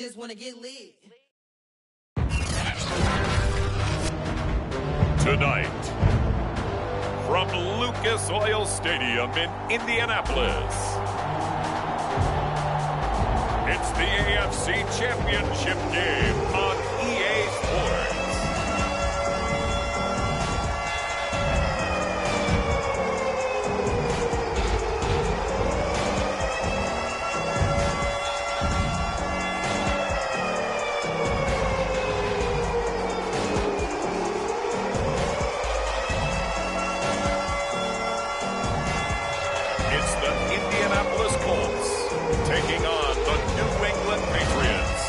just want to get lit. Tonight, from Lucas Oil Stadium in Indianapolis, it's the AFC Championship game on EA Sports. Taking on the New England Patriots.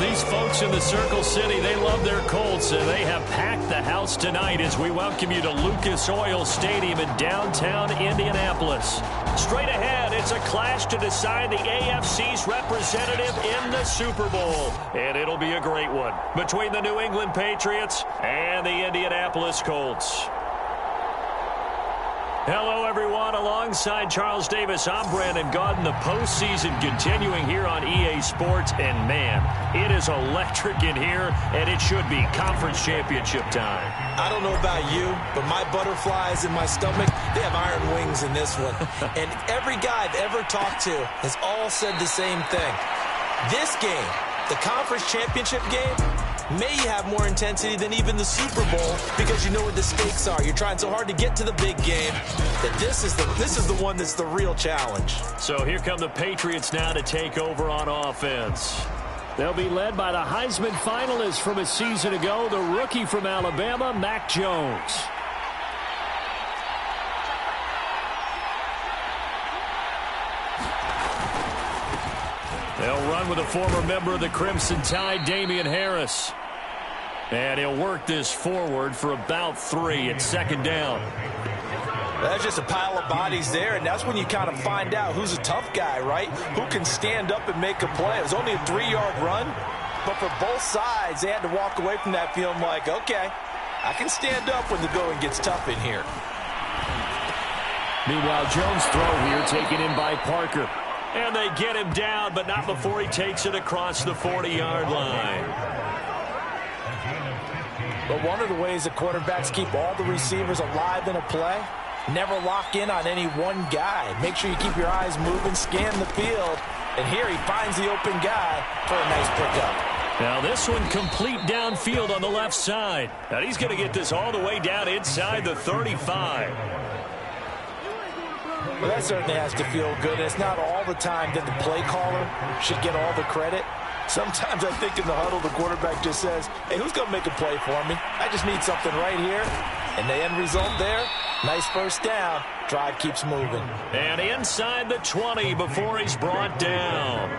These folks in the Circle City, they love their Colts, and they have packed the house tonight as we welcome you to Lucas Oil Stadium in downtown Indianapolis. Straight ahead, it's a clash to decide the AFC's representative in the Super Bowl, and it'll be a great one between the New England Patriots and the Indianapolis Colts. Hello, everyone. Alongside Charles Davis, I'm Brandon Gaudin. The postseason continuing here on EA Sports. And, man, it is electric in here, and it should be conference championship time. I don't know about you, but my butterflies in my stomach, they have iron wings in this one. And every guy I've ever talked to has all said the same thing. This game, the conference championship game, may have more intensity than even the Super Bowl because you know what the stakes are. You're trying so hard to get to the big game that this is the one that's the real challenge. So here come the Patriots now to take over on offense. They'll be led by the Heisman finalist from a season ago, the rookie from Alabama, Mac Jones. They'll run with a former member of the Crimson Tide, Damian Harris. And he'll work this forward for about 3 at second down. That's just a pile of bodies there, and that's when you kind of find out who's a tough guy, right? Who can stand up and make a play. It was only a 3-yard run, but for both sides, they had to walk away from that feeling like, okay, I can stand up when the going gets tough in here. Meanwhile, Jones' throw here taken in by Parker. And they get him down, but not before he takes it across the 40-yard line. But one of the ways that quarterbacks keep all the receivers alive in a play, never lock in on any one guy. Make sure you keep your eyes moving, scan the field. And here he finds the open guy for a nice pickup. Now this one complete downfield on the left side. Now he's going to get this all the way down inside the 35. Well, that certainly has to feel good. It's not all the time that the play caller should get all the credit. Sometimes I think in the huddle, the quarterback just says, hey, who's going to make a play for me? I just need something right here. And the end result there, nice first down. Drive keeps moving. And inside the 20 before he's brought down.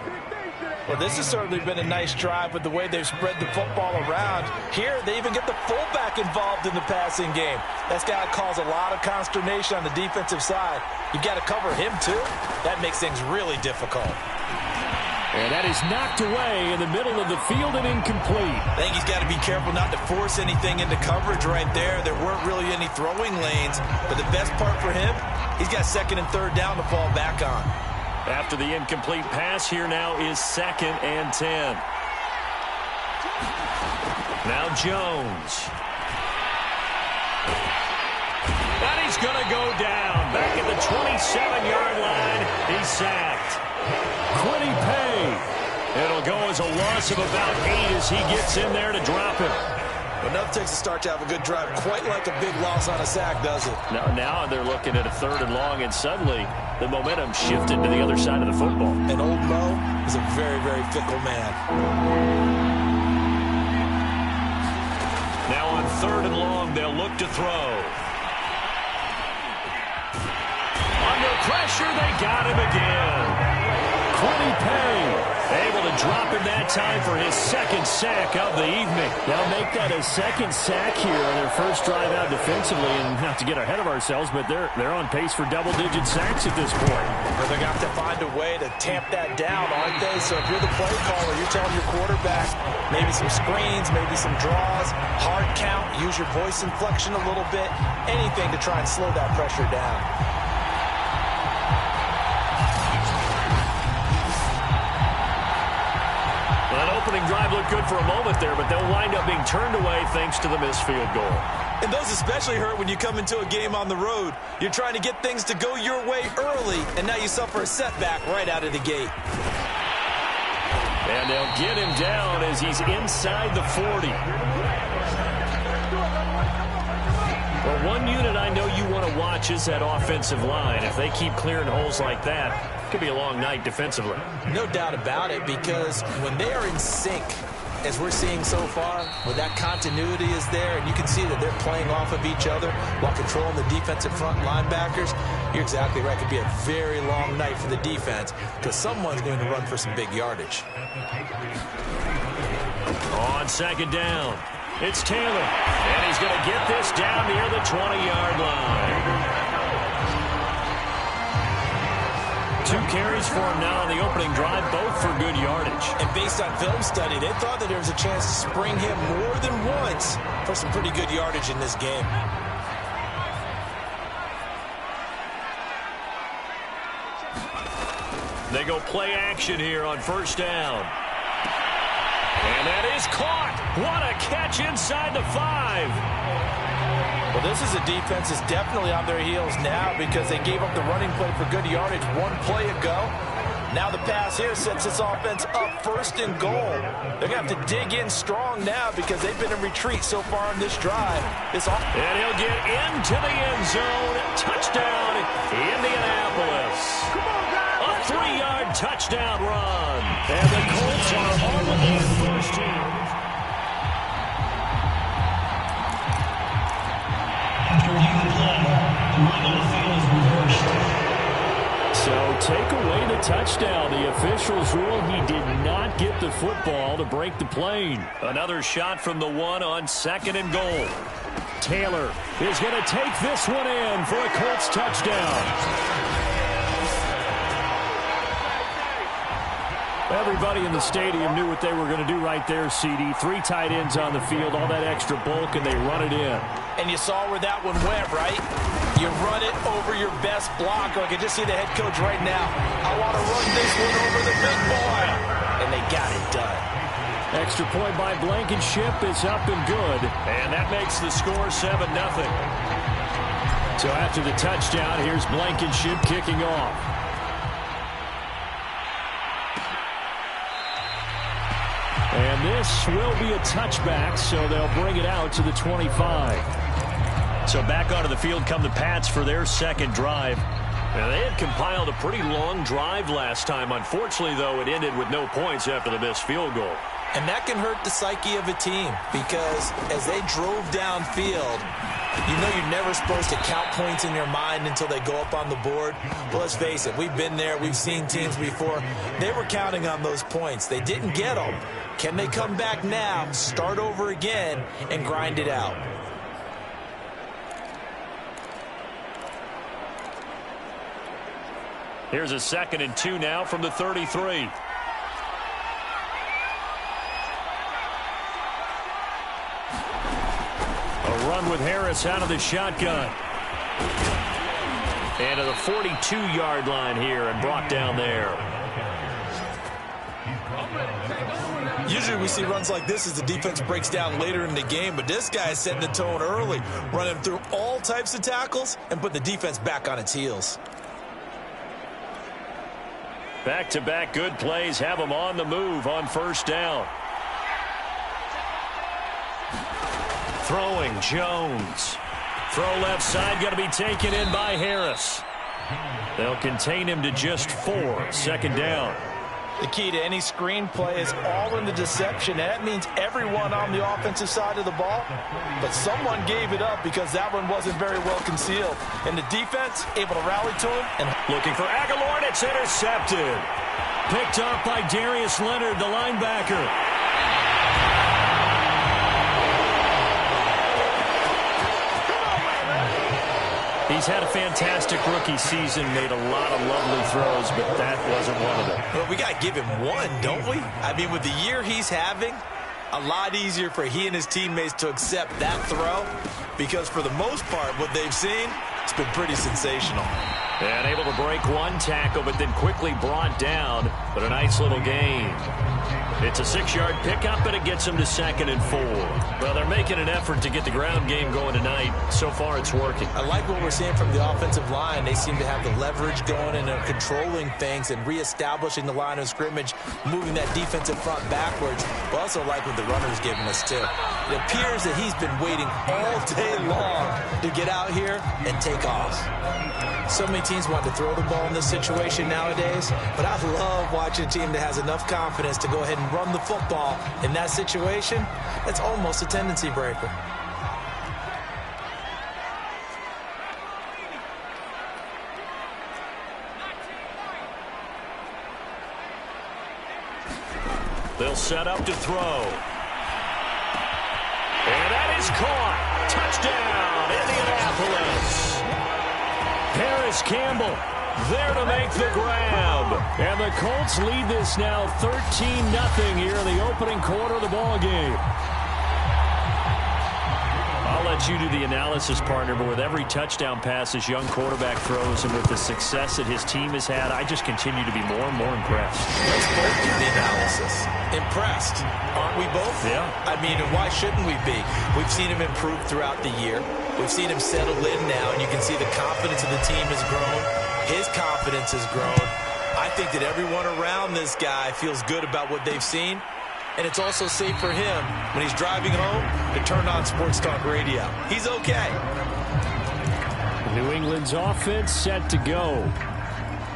Well, this has certainly been a nice drive with the way they've spread the football around. Here, they even get the fullback involved in the passing game. That's got to cause a lot of consternation on the defensive side. You've got to cover him, too. That makes things really difficult. And that is knocked away in the middle of the field and incomplete. I think he's got to be careful not to force anything into coverage right there. There weren't really any throwing lanes. But the best part for him, he's got second and third down to fall back on. After the incomplete pass, here now is 2nd and 10. Now Jones. And he's going to go down. Back at the 27-yard line, he's sacked. Quiddy Pay. It'll go as a loss of about 8 as he gets in there to drop him. Well, nothing takes a start to have a good drive quite like a big loss on a sack, does it? Now they're looking at a 3rd and long, and suddenly the momentum shifted to the other side of the football. And old Mo is a very, very fickle man. Now on 3rd and long, they'll look to throw. Under pressure, they got him again. Quiddy Pay able to drop him that time for his 2nd sack of the evening. They'll make that a 2nd sack here on their first drive out defensively. And not to get ahead of ourselves, but they're on pace for double-digit sacks at this point. But they're going to have to find a way to tamp that down, aren't they? So if you're the play caller, you're telling your quarterback maybe some screens, maybe some draws, hard count, use your voice inflection a little bit, anything to try and slow that pressure down. drive looked good for a moment there, but they'll wind up being turned away thanks to the missed field goal. And those especially hurt when you come into a game on the road. You're trying to get things to go your way early, and now you suffer a setback right out of the gate. And they'll get him down as he's inside the 40. Well, one unit I know you want to watch is that offensive line. If they keep clearing holes like that, it could be a long night defensively. No doubt about it, because when they are in sync, as we're seeing so far, when that continuity is there and you can see that they're playing off of each other while controlling the defensive front linebackers, you're exactly right. It could be a very long night for the defense because someone's going to run for some big yardage. On second down, it's Taylor, and he's going to get this down near the 20-yard line. 2 carries for him now on the opening drive, both for good yardage. And based on film study, they thought that there was a chance to spring him more than once for some pretty good yardage in this game. They go play action here on first down. And that is caught. What a catch inside the 5. Well, this is a defense that's definitely on their heels now because they gave up the running play for good yardage one play ago. Now the pass here sets this offense up first and goal. They're going to have to dig in strong now because they've been in retreat so far in this drive. And he'll get into the end zone. Touchdown, Indianapolis. A 3-yard touchdown run. And the Colts are on the first team. So take away the touchdown. The officials rule he did not get the football to break the plane. Another shot from the 1 on second and goal. Taylor is going to take this one in for a Colts touchdown. Everybody in the stadium knew what they were going to do right there, CD. 3 tight ends on the field, all that extra bulk, and they run it in. And you saw where that one went, right? You run it over your best blocker. I can just see the head coach right now. I want to run this one over the big boy. And they got it done. Extra point by Blankenship is up and good. And that makes the score 7-0. So after the touchdown, here's Blankenship kicking off. And this will be a touchback, so they'll bring it out to the 25. So back onto the field come the Pats for their second drive. Now, they had compiled a pretty long drive last time. Unfortunately, though, it ended with no points after the missed field goal. And that can hurt the psyche of a team because as they drove downfield, you know you're never supposed to count points in your mind until they go up on the board. But let's face it, we've been there. We've seen teams before. They were counting on those points. They didn't get them. Can they come back now, start over again, and grind it out? Here's a 2nd and 2 now from the 33. A run with Harris out of the shotgun. And to the 42-yard line here and brought down there. Usually we see runs like this as the defense breaks down later in the game, but this guy is setting the tone early, running through all types of tackles and put the defense back on its heels. Back-to-back good plays have them on the move on first down. Throwing, Jones. Throw left side, going to be taken in by Harris. They'll contain him to just 4. 2nd down. The key to any screen play is all in the deception. That means everyone on the offensive side of the ball. But someone gave it up because that one wasn't very well concealed. And the defense able to rally to him. And looking for Aguilar, it's intercepted. Picked up by Darius Leonard, the linebacker. He's had a fantastic rookie season, made a lot of lovely throws, but that wasn't one of them. Well, we got to give him one, don't we? I mean, with the year he's having, a lot easier for he and his teammates to accept that throw because for the most part, what they've seen, it's been pretty sensational. And able to break one tackle, but then quickly brought down. But a nice little gain. It's a 6-yard pickup, and it gets them to 2nd and 4. Well, they're making an effort to get the ground game going tonight. So far, it's working. I like what we're seeing from the offensive line. They seem to have the leverage going, and they're controlling things and reestablishing the line of scrimmage, moving that defensive front backwards. But also like what the runner's giving us, too. It appears that he's been waiting all day long to get out here and take off. So many teams want to throw the ball in this situation nowadays, but I love watching a team that has enough confidence to go ahead and run the football in that situation. That's almost a tendency breaker. They'll set up to throw. And that is caught. Touchdown, Indianapolis. Harris Campbell there to make the grab. And the Colts lead this now 13-0 here in the opening quarter of the ball game. I'll let you do the analysis, partner, but with every touchdown pass this young quarterback throws and with the success that his team has had, I just continue to be more and more impressed. Let's both do the analysis. Impressed, aren't we both? Yeah. I mean, and why shouldn't we be? We've seen him improve throughout the year. We've seen him settle in now, and you can see the confidence of the team has grown. His confidence has grown. I think that everyone around this guy feels good about what they've seen. And it's also safe for him when he's driving home to turn on Sports Talk Radio. He's okay. New England's offense set to go.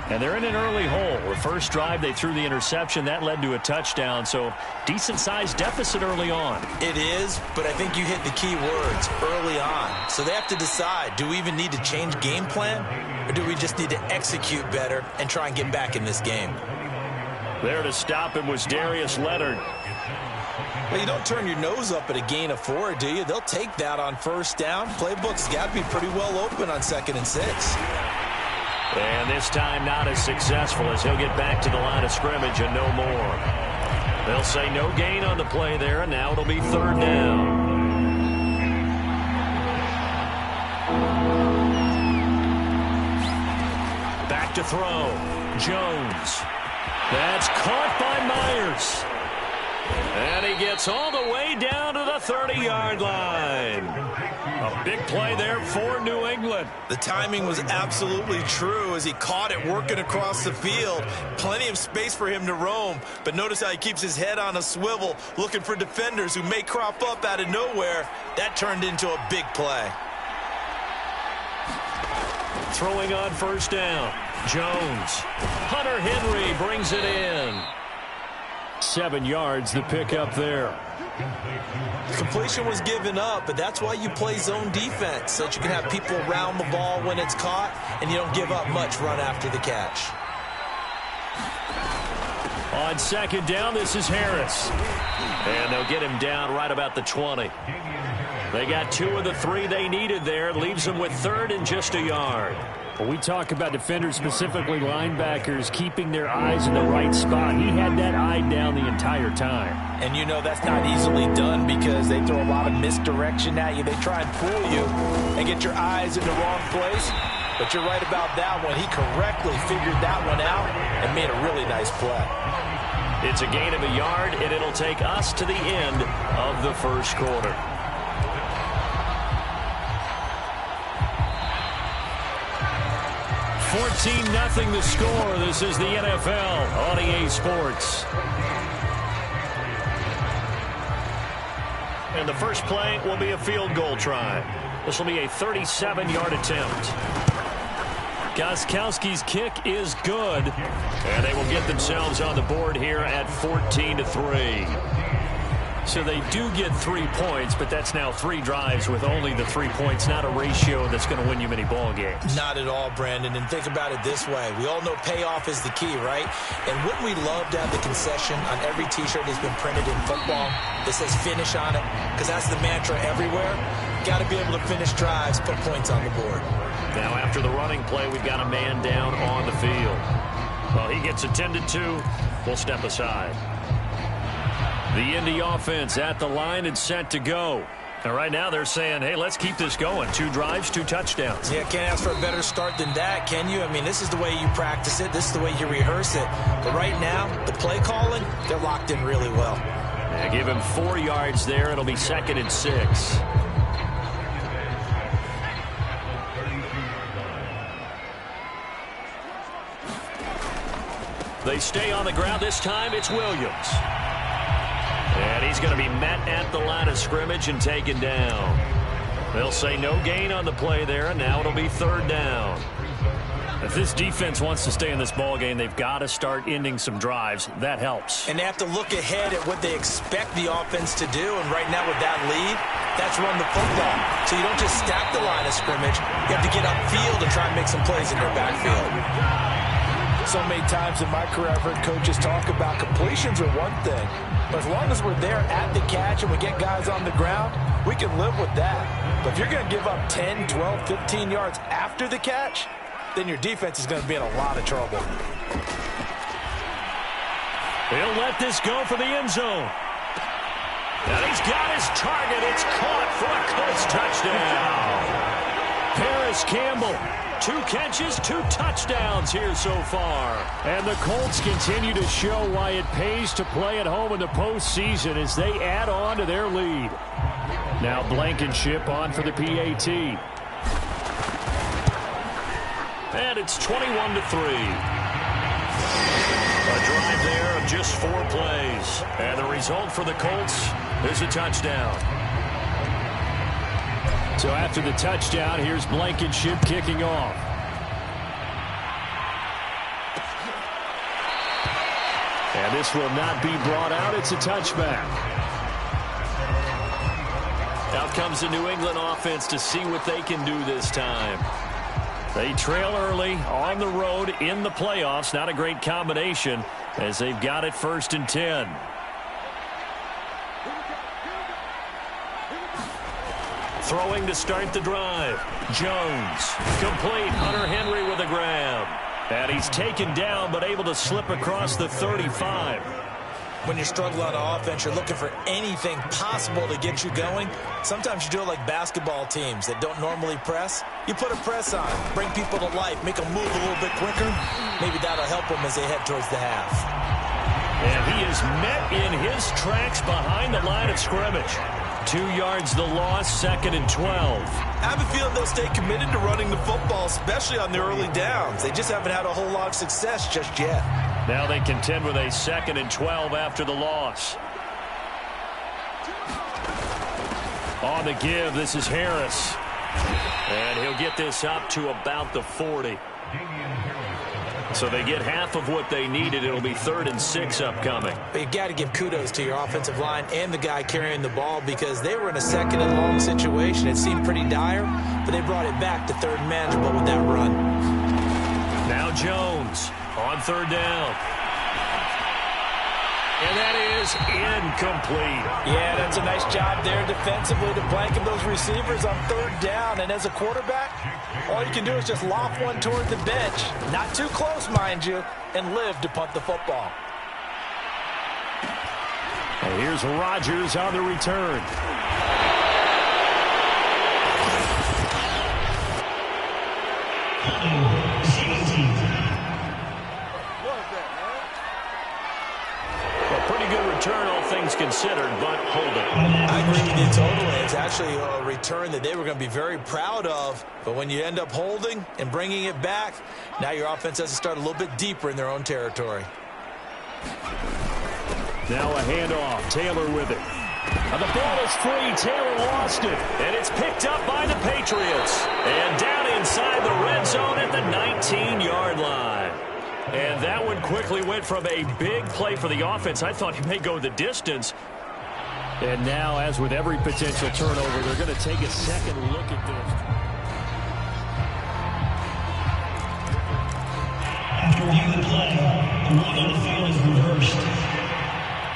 And they're in an early hole. The first drive, they threw the interception. That led to a touchdown. So decent-sized deficit early on. It is, but I think you hit the key words early on. So they have to decide, do we even need to change game plan? Or do we just need to execute better and try and get back in this game? There to stop him was Darius Leonard. Well, you don't turn your nose up at a gain of 4, do you? They'll take that on first down. Playbook's got to be pretty well open on 2nd and 6. And this time not as successful as he'll get back to the line of scrimmage and no more. They'll say no gain on the play there, and now it'll be 3rd down. Back to throw. Jones. That's caught by Myers. And he gets all the way down to the 30-yard line. A big play there for New England. The timing was absolutely true as he caught it working across the field. Plenty of space for him to roam. But notice how he keeps his head on a swivel looking for defenders who may crop up out of nowhere. That turned into a big play. Throwing on first down. Jones. Hunter Henry brings it in. 7 yards, the pickup there. Completion was given up, but that's why you play zone defense, so that you can have people around the ball when it's caught, and you don't give up much run after the catch. On 2nd down, this is Harris. And they'll get him down right about the 20. They got 2 of the 3 they needed there. Leaves them with 3rd and just a yard. Well, we talk about defenders, specifically linebackers, keeping their eyes in the right spot. He had that eye down the entire time. And you know that's not easily done because they throw a lot of misdirection at you. They try and fool you and get your eyes in the wrong place. But you're right about that one. He correctly figured that one out and made a really nice play. It's a gain of a yard, and it'll take us to the end of the first quarter. $14-0 the score. This is the NFL on EA Sports. And the first play will be a field goal try. This will be a 37-yard attempt. Gostkowski's kick is good. And they will get themselves on the board here at 14-3. So they do get 3 points, but that's now 3 drives with only the 3 points, not a ratio that's going to win you many ball games. Not at all, Brandon. And think about it this way. We all know payoff is the key, right? And wouldn't we love to have the concession on every T-shirt that's been printed in football that says finish on it? Because that's the mantra everywhere. Got to be able to finish drives, put points on the board. Now after the running play, we've got a man down on the field. Well, he gets attended to. We'll step aside. The Indy offense at the line and set to go. And right now they're saying, hey, let's keep this going. 2 drives, 2 touchdowns. Yeah, can't ask for a better start than that, can you? I mean, this is the way you practice it. This is the way you rehearse it. But right now, the play calling, they're locked in really well. Yeah, give him 4 yards there. It'll be 2nd and 6. They stay on the ground. This time it's Williams. And he's going to be met at the line of scrimmage and taken down. They'll say no gain on the play there, and now it'll be 3rd down. If this defense wants to stay in this ball game, they've got to start ending some drives. That helps. And they have to look ahead at what they expect the offense to do. And right now with that lead, that's run the football. So you don't just stack the line of scrimmage. You have to get upfield and try and make some plays in their backfield. So many times in my career, I've heard coaches talk about completions are one thing. But as long as we're there at the catch and we get guys on the ground, we can live with that. But if you're going to give up 10, 12, 15 yards after the catch, then your defense is going to be in a lot of trouble. He'll let this go for the end zone. And he's got his target. It's caught for a Colts touchdown. Paris Campbell. 2 catches, 2 touchdowns here so far. And the Colts continue to show why it pays to play at home in the postseason as they add on to their lead. Now Blankenship on for the PAT. And it's 21-3. A drive there of just 4 plays. And the result for the Colts is a touchdown. So after the touchdown, here's Blankenship kicking off. And this will not be brought out. It's a touchback. Out comes the New England offense to see what they can do this time. They trail early on the road in the playoffs. Not a great combination as they've got it 1st and 10. Throwing to start the drive. Jones. Complete. Hunter Henry with a grab. And he's taken down but able to slip across the 35. When you struggle on offense, you're looking for anything possible to get you going. Sometimes you do it like basketball teams that don't normally press. You put a press on, bring people to life, make them move a little bit quicker. Maybe that'll help them as they head towards the half. And he is met in his tracks behind the line of scrimmage. 2 yards the loss, 2nd and 12. I have a feeling they'll stay committed to running the football, especially on the early downs. They just haven't had a whole lot of success just yet. Now they contend with a 2nd and 12 after the loss. On the give, this is Harris. And he'll get this up to about the 40. So they get half of what they needed. It'll be 3rd and 6 upcoming. But you got to give kudos to your offensive line and the guy carrying the ball because they were in a 2nd and long situation. It seemed pretty dire, but they brought it back to 3rd and manageable with that run. Now Jones on 3rd down. And that is incomplete. Yeah, that's a nice job there defensively to blanket those receivers on 3rd down. And as a quarterback, all you can do is just loft one toward the bench. Not too close, mind you, and live to punt the football. And here's Rodgers on the return. Return, all things considered, but hold it. I agree with you totally. It's actually a return that they were going to be very proud of. But when you end up holding and bringing it back, now your offense has to start a little bit deeper in their own territory. Now a handoff. Taylor with it. And the ball is free. Taylor lost it. And it's picked up by the Patriots. And down inside the red zone at the 19-yard line. And that one quickly went from a big play for the offense. I thought he may go the distance. And now, as with every potential turnover, they're going to take a second look at this. After reviewing the play, the one on the field is reversed.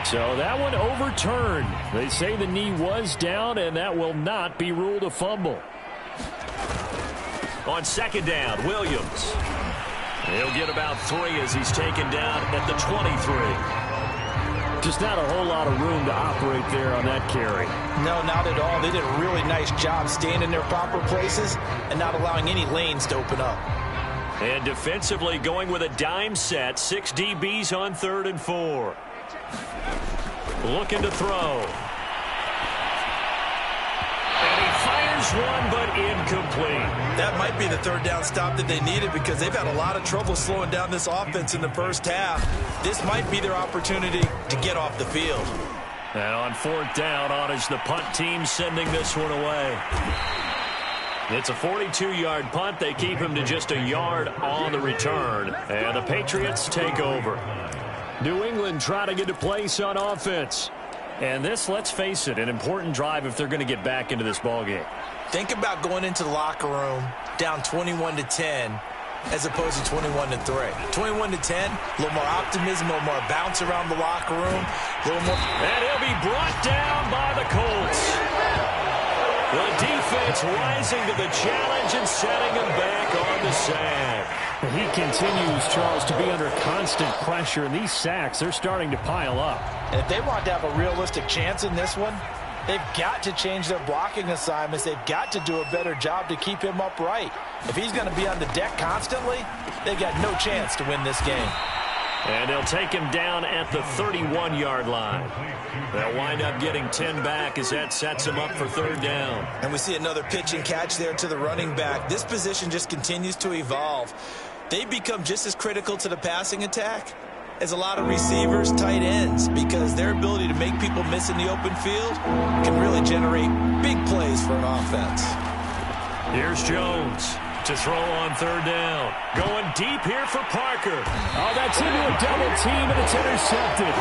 So that one overturned. They say the knee was down, and that will not be ruled a fumble. On 2nd down, Williams. He'll get about 3 as he's taken down at the 23. Just not a whole lot of room to operate there on that carry. No, not at all. They did a really nice job staying in their proper places and not allowing any lanes to open up. And defensively going with a dime set. 6 DBs on 3rd and 4. Looking to throw. And he fires one, but incomplete. That might be the 3rd down stop that they needed because they've had a lot of trouble slowing down this offense in the first half. This might be their opportunity to get off the field. And on 4th down, on is the punt team sending this one away. It's a 42-yard punt. They keep him to just a yard on the return. And the Patriots take over. New England trying to get a place on offense. And this, let's face it, an important drive if they're going to get back into this ballgame. Think about going into the locker room down 21-10 as opposed to 21-3. 21-10, a little more optimism, a little more bounce around the locker room, a little more. And he'll be brought down by the Colts. The defense rising to the challenge and setting him back on the sack. He continues, Charles, to be under constant pressure, and these sacks, they're starting to pile up. And if they want to have a realistic chance in this one, they've got to change their blocking assignments. They've got to do a better job to keep him upright. If he's going to be on the deck constantly, they've got no chance to win this game. And they'll take him down at the 31-yard line. They'll wind up getting 10 back as that sets him up for 3rd down. And we see another pitch and catch there to the running back. This position just continues to evolve. They become just as critical to the passing attack as a lot of receivers, tight ends, because their ability to make people miss in the open field can really generate big plays for an offense. Here's Jones to throw on 3rd down. Going deep here for Parker. Oh, that's into a double team, and it's intercepted.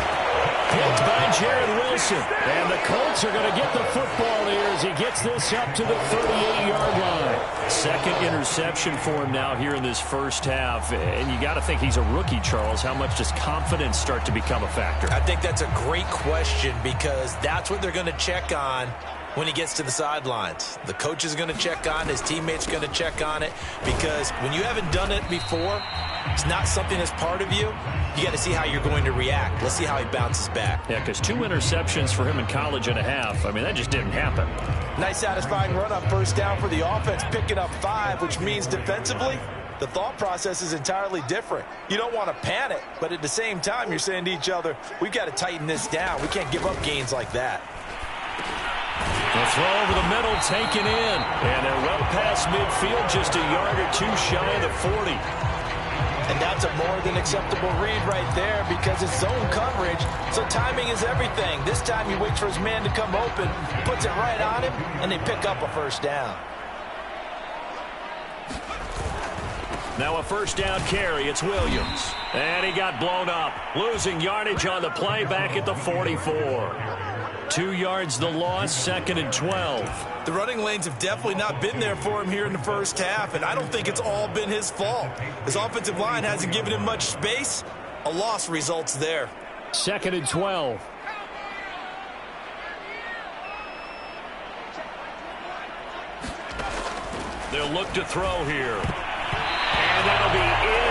Picked by Jared Wilson. And the Colts are going to get the football here as he gets this up to the 38-yard line. 2nd interception for him now here in this first half. And you got to think he's a rookie, Charles. How much does confidence start to become a factor? I think that's a great question because that's what they're going to check on when he gets to the sidelines. The coach is going to check on it. His teammates are going to check on it because when you haven't done it before, it's not something that's part of you. You got to see how you're going to react. Let's see how he bounces back. Yeah, because 2 interceptions for him in college and a half. I mean, that just didn't happen. Nice satisfying run on 1st down for the offense, picking up 5, which means defensively, the thought process is entirely different. You don't want to panic, but at the same time, you're saying to each other, we've got to tighten this down. We can't give up gains like that. The throw over the middle taken in. And they're well past midfield, just a yard or 2 shy of the 40. And that's a more than acceptable read right there because it's zone coverage, so timing is everything. This time he waits for his man to come open, puts it right on him, and they pick up a 1st down. Now a 1st down carry. It's Williams. And he got blown up. Losing yardage on the play back at the 44. 2 yards the loss, 2nd and 12. The running lanes have definitely not been there for him here in the first half, and I don't think it's all been his fault. His offensive line hasn't given him much space. A loss results there. 2nd and 12. They'll look to throw here. And that'll be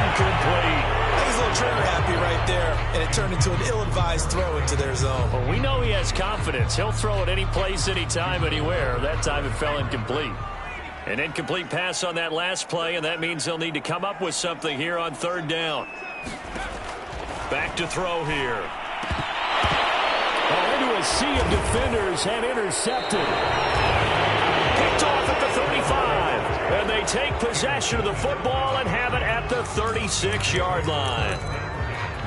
incomplete. That was a little trigger happy right there, and it turned into an ill-advised throw into their zone. Well, we know he has confidence. He'll throw it any place, anytime, anywhere. That time it fell incomplete. An incomplete pass on that last play, and that means they'll need to come up with something here on 3rd down. Back to throw here. Oh, into a sea of defenders and intercepted. Picked off at the 35. And they take possession of the football and have it at the 36-yard line.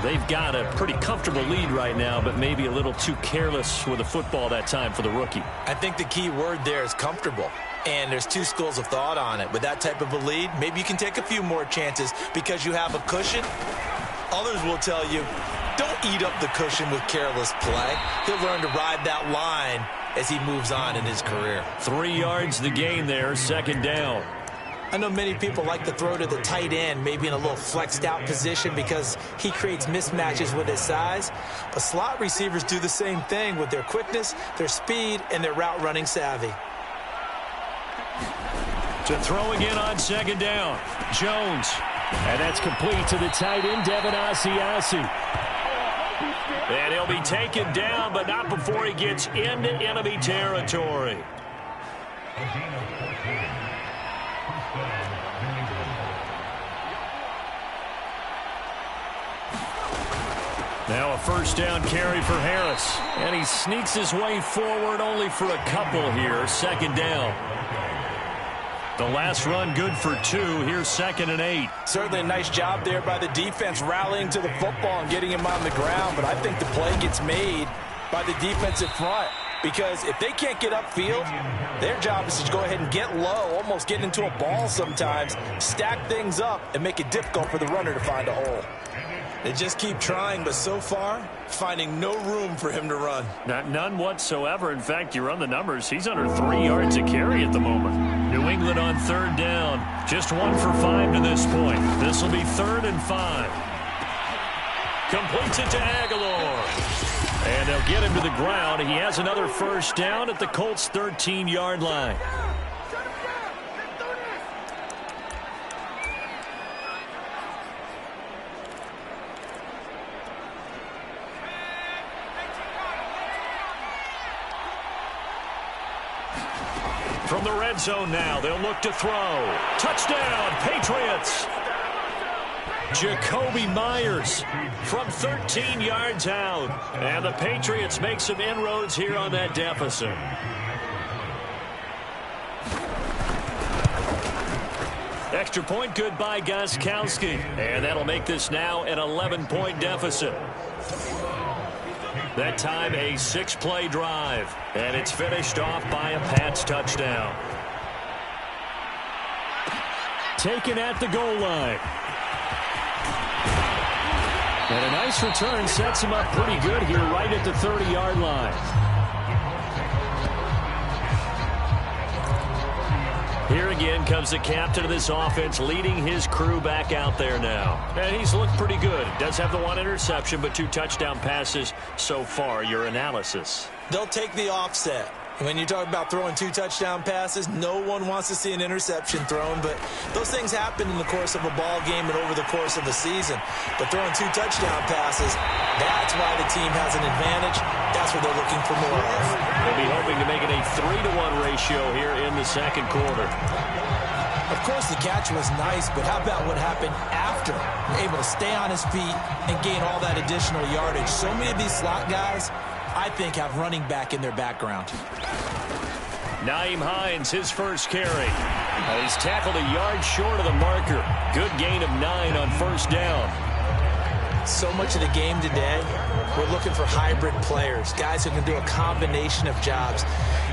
They've got a pretty comfortable lead right now, but maybe a little too careless with the football that time for the rookie. I think the key word there is comfortable. And there's 2 schools of thought on it. With that type of a lead, maybe you can take a few more chances because you have a cushion. Others will tell you, don't eat up the cushion with careless play. He'll learn to ride that line as he moves on in his career. 3 yards the gain there, 2nd down. I know many people like to throw to the tight end, maybe in a little flexed out position because he creates mismatches with his size. But slot receivers do the same thing with their quickness, their speed, and their route running savvy. To throw again on 2nd down. Jones. And that's complete to the tight end, Devin Asiasi. And he'll be taken down, but not before he gets into enemy territory. Now a first down carry for Harris. And he sneaks his way forward only for a couple here. Second down. The last run good for 2. Here's 2nd and 8. Certainly a nice job there by the defense rallying to the football and getting him on the ground. But I think the play gets made by the defensive front. Because if they can't get upfield, their job is to go ahead and get low, almost get into a ball sometimes, stack things up, and make it difficult for the runner to find a hole. They just keep trying, but so far, finding no room for him to run. None whatsoever. In fact, you run the numbers, he's under 3 yards a carry at the moment. New England on 3rd down. Just 1 for 5 to this point. This will be 3rd and 5. Completes it to Aguilar. And they'll get him to the ground. He has another first down at the Colts' 13-yard line. From the red zone now, they'll look to throw. Touchdown, Patriots! Jacoby Myers from 13 yards out. And the Patriots make some inroads here on that deficit. Extra point good by Gostkowski. And that'll make this now an 11-point deficit. That time a 6-play drive. And it's finished off by a Pats touchdown. Taken at the goal line. And a nice return sets him up pretty good here right at the 30-yard line. Here again comes the captain of this offense leading his crew back out there now. And he's looked pretty good. Does have the 1 interception, but 2 touchdown passes so far. Your analysis. They'll take the offset. When you talk about throwing 2 touchdown passes, no one wants to see an interception thrown, but those things happen in the course of a ball game and over the course of a season. But throwing 2 touchdown passes, that's why the team has an advantage. That's what they're looking for more of. They'll be hoping to make it a 3-to-1 ratio here in the second quarter. Of course, the catch was nice, but how about what happened after? Able to stay on his feet and gain all that additional yardage. So many of these slot guys, I think, have running back in their background. Nyheim Hines, his first carry. He's tackled a yard short of the marker. Good gain of 9 on first down. So much of the game today, we're looking for hybrid players, guys who can do a combination of jobs.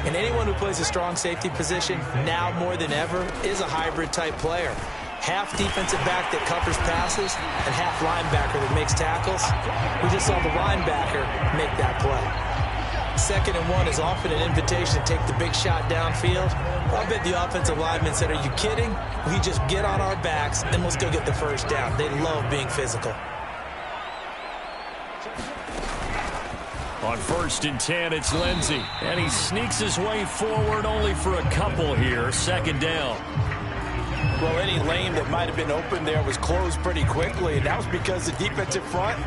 And anyone who plays a strong safety position, now more than ever, is a hybrid type player. Half defensive back that covers passes and half linebacker that makes tackles. We just saw the linebacker make that play. 2nd and 1 is often an invitation to take the big shot downfield. I bet the offensive lineman said, "Are you kidding? We just get on our backs and let's go get the first down." They love being physical. On 1st and 10, it's Lindsey. And he sneaks his way forward only for a couple here. 2nd down. Well, any lane that might have been open there was closed pretty quickly, and that was because the defensive front,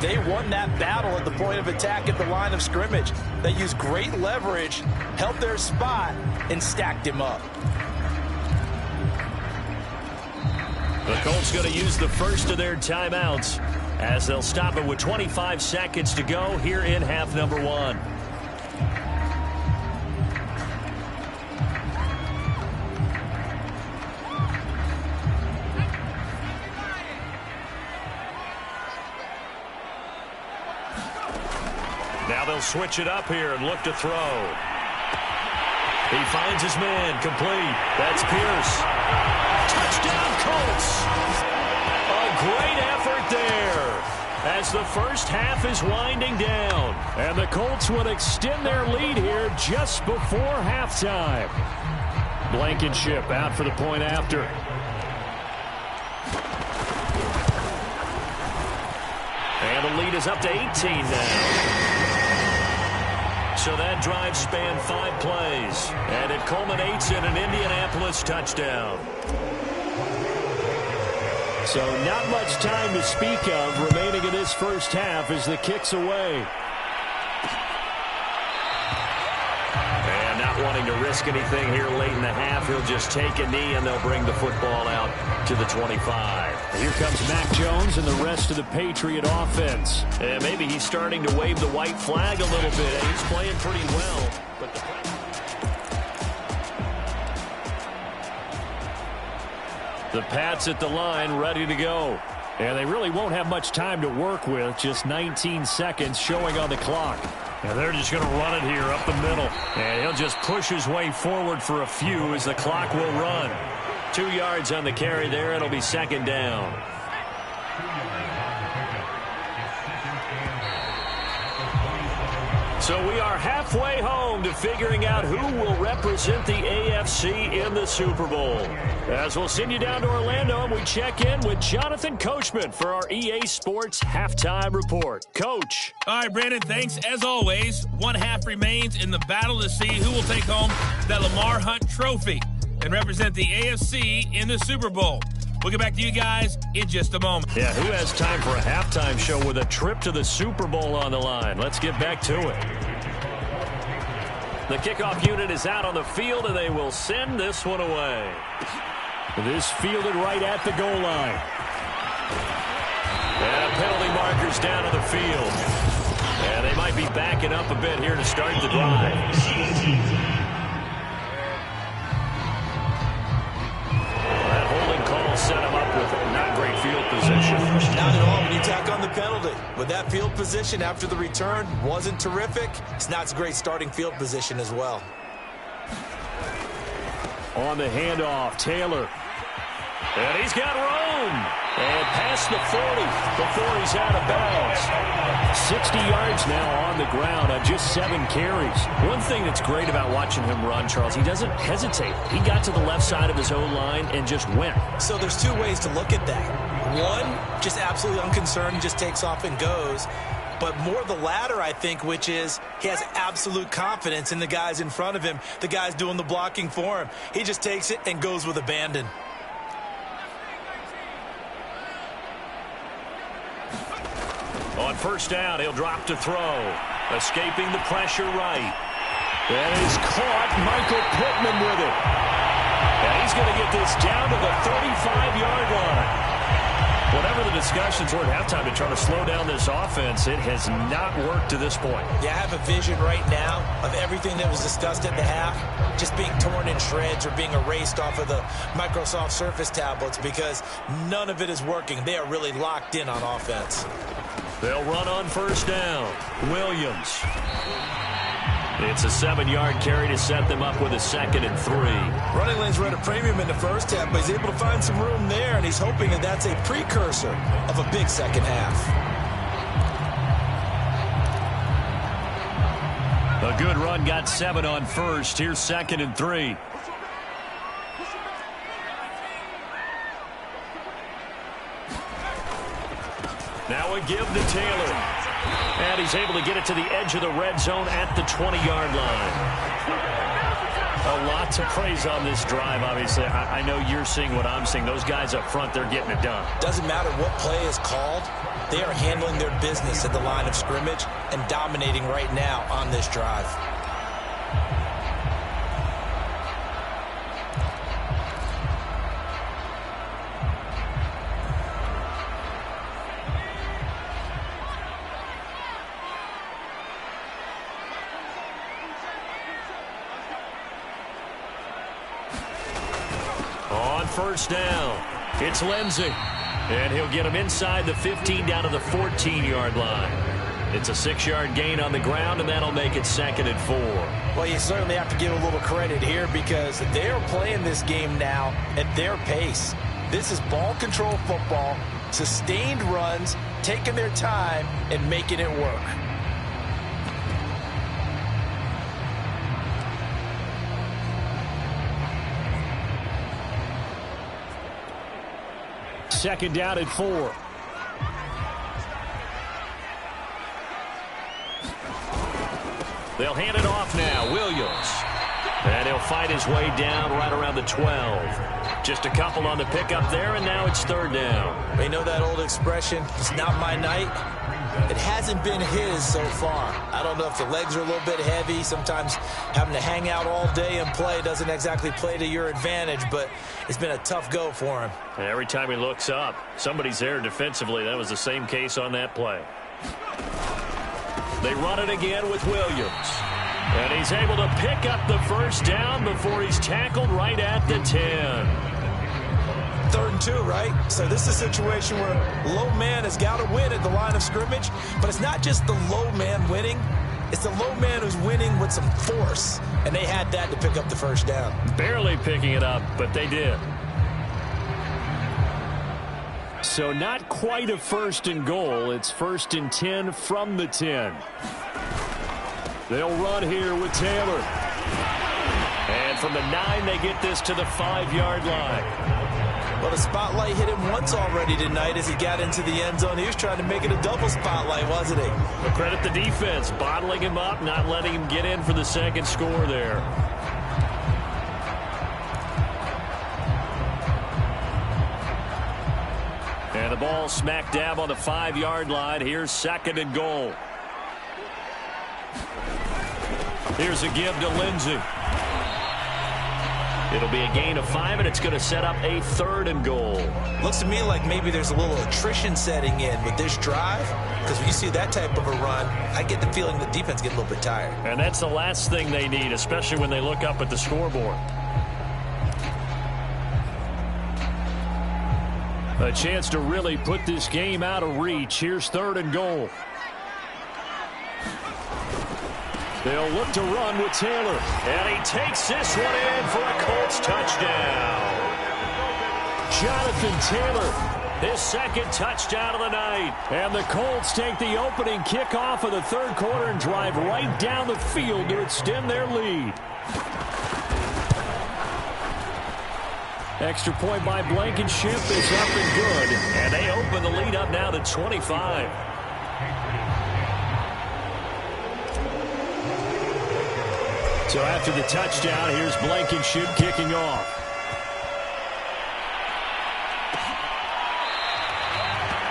they won that battle at the point of attack at the line of scrimmage. They used great leverage, held their spot, and stacked him up. The Colts going to use the first of their timeouts as they'll stop it with 25 seconds to go here in half number 1. Now they'll switch it up here and look to throw. He finds his man, complete. That's Pierce. Touchdown, Colts! A great effort there as the first half is winding down. And the Colts would extend their lead here just before halftime. Blankenship out for the point after. And the lead is up to 18 now. So that drive spanned 5 plays, and it culminates in an Indianapolis touchdown. So not much time to speak of remaining in this first first half as the kick's away. And not wanting to risk anything here late in the half, he'll just take a knee, and they'll bring the football out to the 25. Here comes Mac Jones and the rest of the Patriot offense. And maybe he's starting to wave the white flag a little bit. He's playing pretty well. But the Pats at the line, ready to go. And they really won't have much time to work with. Just 19 seconds showing on the clock. And they're just going to run it here up the middle. And he'll just push his way forward for a few as the clock will run. 2 yards on the carry there. It'll be second down. So we are halfway home to figuring out who will represent the AFC in the Super Bowl. As we'll send you down to Orlando, and we check in with Jonathan Coachman for our EA Sports Halftime Report. Coach. All right, Brandon, thanks. As always, one half remains in the battle to see who will take home that Lamar Hunt trophy and represent the AFC in the Super Bowl. We'll get back to you guys in just a moment. Yeah, who has time for a halftime show with a trip to the Super Bowl on the line? Let's get back to it. The kickoff unit is out on the field, and they will send this one away. This fielded right at the goal line. And penalty markers down to the field. And they might be backing up a bit here to start the drive. Set him up with not great field position. Not at all when you tack on the penalty. With that field position after the return wasn't terrific. It's not a great starting field position as well. On the handoff, Taylor. And he's got room. And past the 40 before he's out of bounds. 60 yards now on the ground on just 7 carries. One thing that's great about watching him run, Charles, he doesn't hesitate. He got to the left side of his own line and just went. So there's 2 ways to look at that. One, just absolutely unconcerned, just takes off and goes. But more the latter, I think, which is he has absolute confidence in the guys in front of him, the guys doing the blocking for him. He just takes it and goes with abandon. On first down, he'll drop to throw. Escaping the pressure right. And he's caught. Michael Pittman with it. And he's going to get this down to the 35-yard line. Whatever the discussions were at halftime to try to slow down this offense, it has not worked to this point. Yeah, I have a vision right now of everything that was discussed at the half just being torn in shreds or being erased off of the Microsoft Surface tablets because none of it is working. They are really locked in on offense. They'll run on first down. Williams. It's a 7-yard carry to set them up with a 2nd and 3. Running lanes were at a premium in the first half, but he's able to find some room there, and he's hoping that that's a precursor of a big second half. A good run got 7 on first. Here's 2nd and 3. Now a give to Taylor. And he's able to get it to the edge of the red zone at the 20-yard line. A lot to praise on this drive, obviously. I know you're seeing what I'm seeing. Those guys up front, they're getting it done. Doesn't matter what play is called. They are handling their business at the line of scrimmage and dominating right now on this drive. First down. It's Lindsey. And he'll get him inside the 15 down to the 14-yard line. It's a 6-yard gain on the ground, and that'll make it 2nd and 4. Well, you certainly have to give a little credit here because they are playing this game now at their pace. This is ball control football, sustained runs, taking their time, and making it work. Second down and 4. They'll hand it off now. Williams. And he'll fight his way down right around the 12. Just a couple on the pickup there, and now it's third down. You know that old expression, it's not my night? It hasn't been his so far. I don't know if the legs are a little bit heavy. Sometimes having to hang out all day and play doesn't exactly play to your advantage, but it's been a tough go for him. And every time he looks up, somebody's there defensively. That was the same case on that play. They run it again with Williams. And he's able to pick up the first down before he's tackled right at the 10. 3rd and 2, right? So this is a situation where low man has got to win at the line of scrimmage, but it's not just the low man winning. It's the low man who's winning with some force, and they had that to pick up the first down. Barely picking it up, but they did. So not quite a 1st and goal. It's 1st and 10 from the 10. They'll run here with Taylor. And from the 9, they get this to the 5-yard line. Well, the spotlight hit him once already tonight as he got into the end zone. He was trying to make it a double spotlight, wasn't he? Well, credit the defense, bottling him up, not letting him get in for the second score there. And the ball smack dab on the 5-yard line. Here's 2nd and goal. Here's a give to Lindsey. It'll be a gain of 5, and it's going to set up a 3rd and goal. Looks to me like maybe there's a little attrition setting in with this drive, because when you see that type of a run, I get the feeling the defense gets a little bit tired. And that's the last thing they need, especially when they look up at the scoreboard. A chance to really put this game out of reach. Here's 3rd and goal. They'll look to run with Taylor. And he takes this one in for a Colts touchdown. Jonathan Taylor, his 2nd touchdown of the night. And the Colts take the opening kickoff of the 3rd quarter and drive right down the field to extend their lead. Extra point by Blankenship is up and good. And they open the lead up now to 25. So after the touchdown, here's Blankenship kicking off.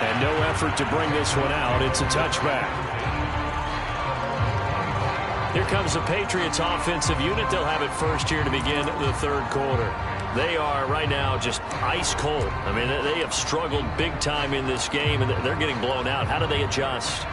And no effort to bring this one out. It's a touchback. Here comes the Patriots offensive unit. They'll have it first here to begin the 3rd quarter. They are right now just ice cold. I mean, they have struggled big time in this game, and they're getting blown out. How do they adjust?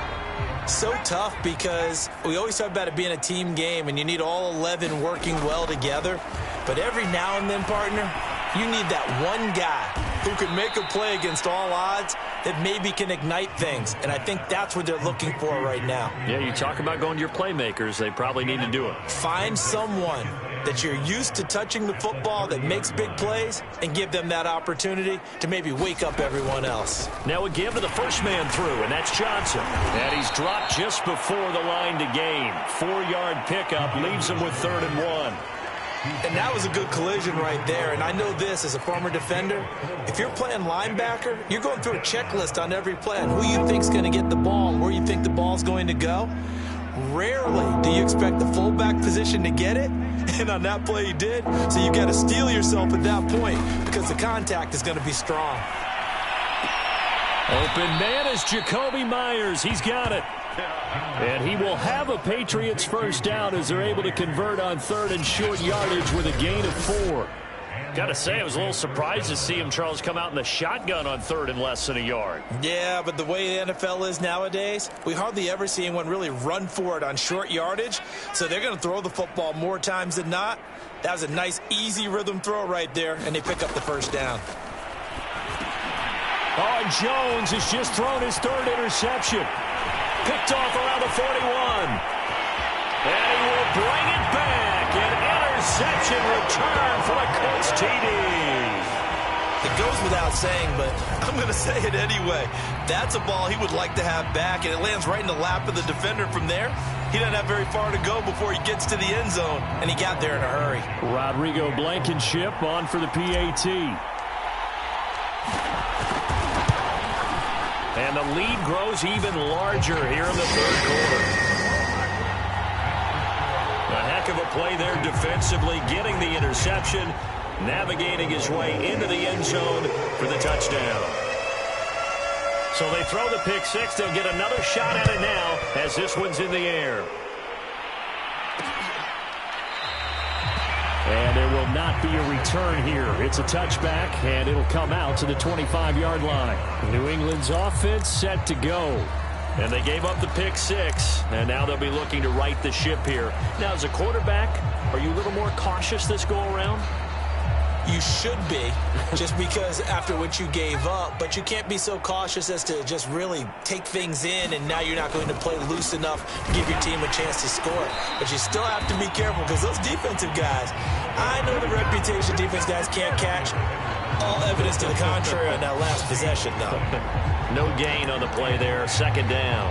So tough because we always talk about it being a team game, and you need all 11 working well together. But every now and then, partner, you need that one guy who can make a play against all odds that maybe can ignite things. And I think that's what they're looking for right now. Yeah, you talk about going to your playmakers. They probably need to do it. Find someone that you're used to touching the football that makes big plays and give them that opportunity to maybe wake up everyone else. Now a give to the first man through, and that's Johnson. And he's dropped just before the line to gain. 4-yard pickup leaves him with 3rd and 1. And that was a good collision right there. And I know this as a former defender. If you're playing linebacker, you're going through a checklist on every play on who you think's going to get the ball and where you think the ball's going to go. Rarely do you expect the fullback position to get it. And on that play he did. So you got to steel yourself at that point because the contact is going to be strong. Open man is Jacoby Myers. He's got it. And he will have a Patriots first down as they're able to convert on 3rd and short yardage with a gain of 4. Got to say, I was a little surprised to see him, Charles, come out in the shotgun on 3rd and less than a yard. Yeah, but the way the NFL is nowadays, we hardly ever see anyone really run for it on short yardage. So they're going to throw the football more times than not. That was a nice, easy rhythm throw right there, and they pick up the first down. Oh, and Jones has just thrown his 3rd interception. Picked off around the 41. And he will bring it back. An interception return for a Colts TD. It goes without saying, but I'm going to say it anyway. That's a ball he would like to have back, and it lands right in the lap of the defender from there. He doesn't have very far to go before he gets to the end zone, and he got there in a hurry. Rodrigo Blankenship on for the PAT. And the lead grows even larger here in the 3rd quarter. A Heck of a play there defensively, getting the interception, navigating his way into the end zone for the touchdown. So they throw the pick six. They'll get another shot at it now as this one's in the air. And there will not be a return here. It's a touchback, and it'll come out to the 25-yard line. New England's offense set to go. And they gave up the pick six, and now they'll be looking to right the ship here. Now, as a quarterback, are you a little more cautious this go-around? You should be, just because after what you gave up, but you can't be so cautious as to just really take things in, and now you're not going to play loose enough to give your team a chance to score. But you still have to be careful because those defensive guys, I know the reputation defense guys can't catch. All evidence to the contrary on that last possession, though. No gain on the play there, second down.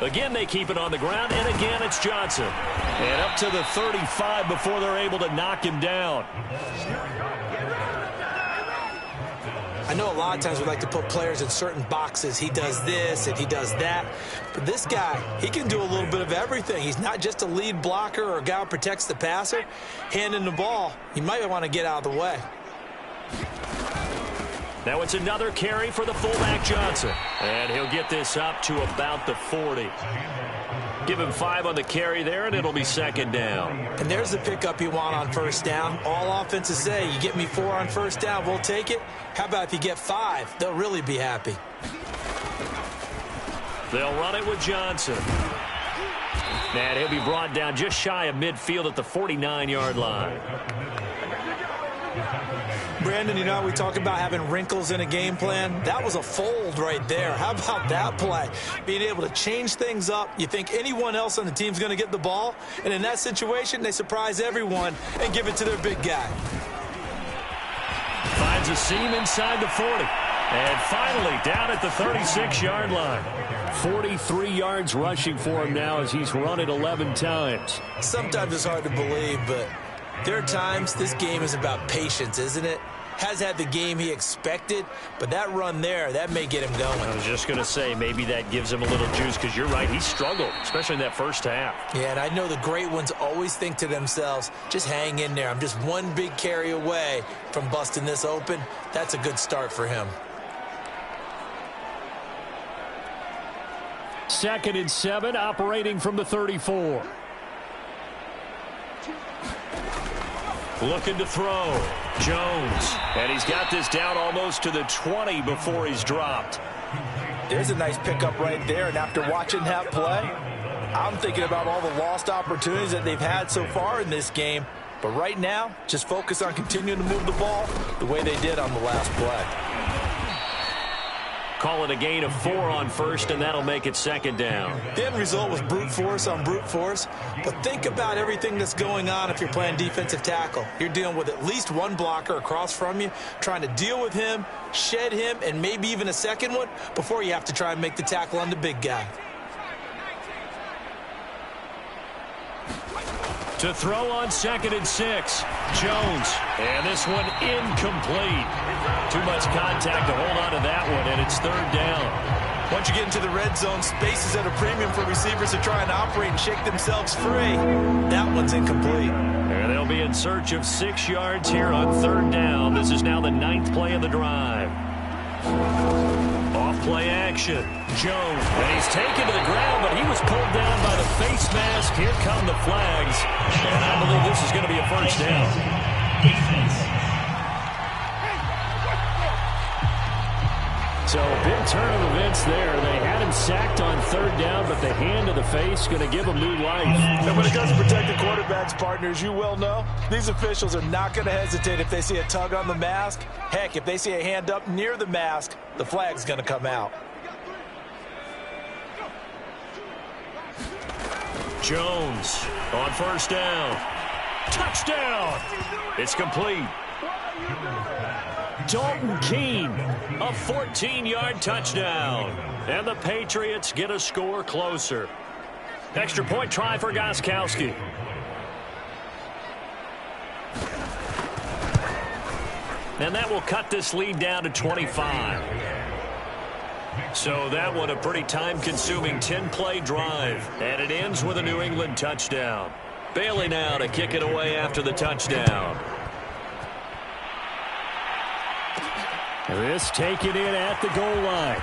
Again, they keep it on the ground, and again, it's Johnson. And up to the 35 before they're able to knock him down. I know a lot of times we like to put players in certain boxes. He does this and he does that. But this guy, he can do a little bit of everything. He's not just a lead blocker or a guy who protects the passer. Handing the ball, you might want to get out of the way. Now it's another carry for the fullback Johnson. And he'll get this up to about the 40. Give him 5 on the carry there, and it'll be second down. And there's the pickup you want on first down. All offenses say, you get me 4 on first down, we'll take it. How about if you get 5? They'll really be happy. They'll run it with Johnson. And he'll be brought down just shy of midfield at the 49-yard line. Brandon, you know, we talk about having wrinkles in a game plan. That was a fold right there. How about that play? Being able to change things up. You think anyone else on the team's going to get the ball, and in that situation, they surprise everyone and give it to their big guy. Finds a seam inside the 40. And finally, down at the 36-yard line. 43 yards rushing for him now as he's run it 11 times. Sometimes it's hard to believe, but there are times this game is about patience, isn't it? Has had the game he expected, but that run there, that may get him going. I was just going to say, maybe that gives him a little juice, because you're right, he struggled, especially in that first half. Yeah, and I know the great ones always think to themselves, just hang in there. I'm just one big carry away from busting this open. That's a good start for him. 2nd and 7, operating from the 34. Looking to throw. Jones. And he's got this down almost to the 20 before he's dropped. There's a nice pickup right there, and after watching that play, I'm thinking about all the lost opportunities that they've had so far in this game. But right now, just focus on continuing to move the ball the way they did on the last play. Call it a gain of 4 on first, and that'll make it second down. The end result was brute force on brute force. But think about everything that's going on if you're playing defensive tackle. You're dealing with at least one blocker across from you, trying to deal with him, shed him, and maybe even a second one before you have to try and make the tackle on the big guy. To throw on 2nd and 6. Jones. And this one incomplete. Too much contact to hold on to that one, and it's 3rd down. Once you get into the red zone, space is at a premium for receivers to try and operate and shake themselves free. That one's incomplete. And they'll be in search of 6 yards here on 3rd down. This is now the 9th play of the drive. Off play action. Jones. And he's taken to the ground, but he was pulled down by the face mask. Here come the flags. And I believe this is going to be a first down. So, big turn of events there. They had him sacked on 3rd down, but the hand to the face going to give him new life. And when it comes to protect the quarterback's partners, you well know, these officials are not going to hesitate if they see a tug on the mask. Heck, if they see a hand up near the mask, the flag's going to come out. Jones on first down. Touchdown! It's complete. Dalton Keene, a 14-yard touchdown. And the Patriots get a score closer. Extra point try for Gostkowski. And that will cut this lead down to 25. So that one a pretty time-consuming 10-play drive. And it ends with a New England touchdown. Bailey now to kick it away after the touchdown. This taken in at the goal line.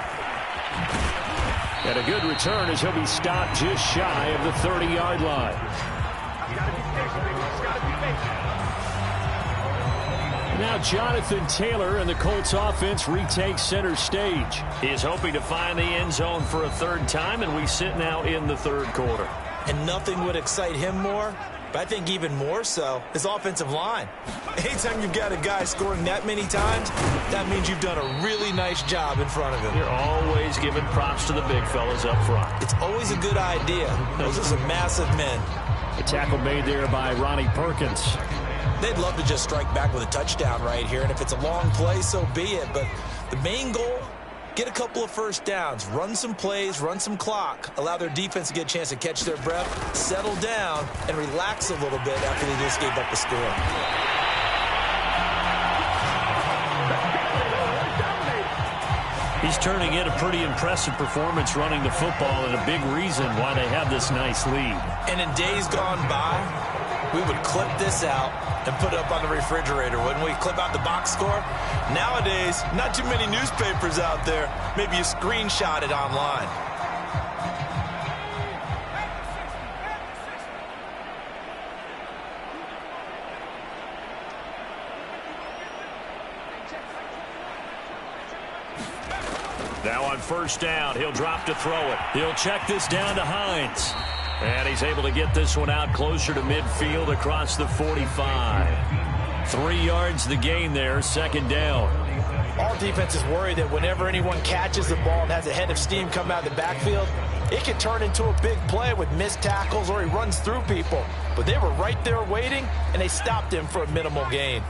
And a good return as he'll be stopped just shy of the 30-yard line. Now Jonathan Taylor and the Colts offense retakes center stage. He's hoping to find the end zone for a third time, and we sit now in the third quarter. And nothing would excite him more, but I think even more so, his offensive line. Anytime you've got a guy scoring that many times, that means you've done a really nice job in front of him. You're always giving props to the big fellas up front. It's always a good idea. Those are some massive men. The tackle made there by Ronnie Perkins. They'd love to just strike back with a touchdown right here, and if it's a long play, so be it. But the main goal, get a couple of first downs, run some plays, run some clock, allow their defense to get a chance to catch their breath, settle down, and relax a little bit after they just gave up a score. He's turning in a pretty impressive performance running the football, and a big reason why they have this nice lead. And in days gone by, we would clip this out and put it up on the refrigerator, wouldn't we? Clip out the box score. Nowadays, not too many newspapers out there. Maybe you screenshot it online. Now on first down, he'll drop to throw it. He'll check this down to Hines. And he's able to get this one out closer to midfield across the 45. 3 yards the gain there, second down. All defenses worry that whenever anyone catches the ball and has a head of steam come out of the backfield, it can turn into a big play with missed tackles or he runs through people. But they were right there waiting, and they stopped him for a minimal gain.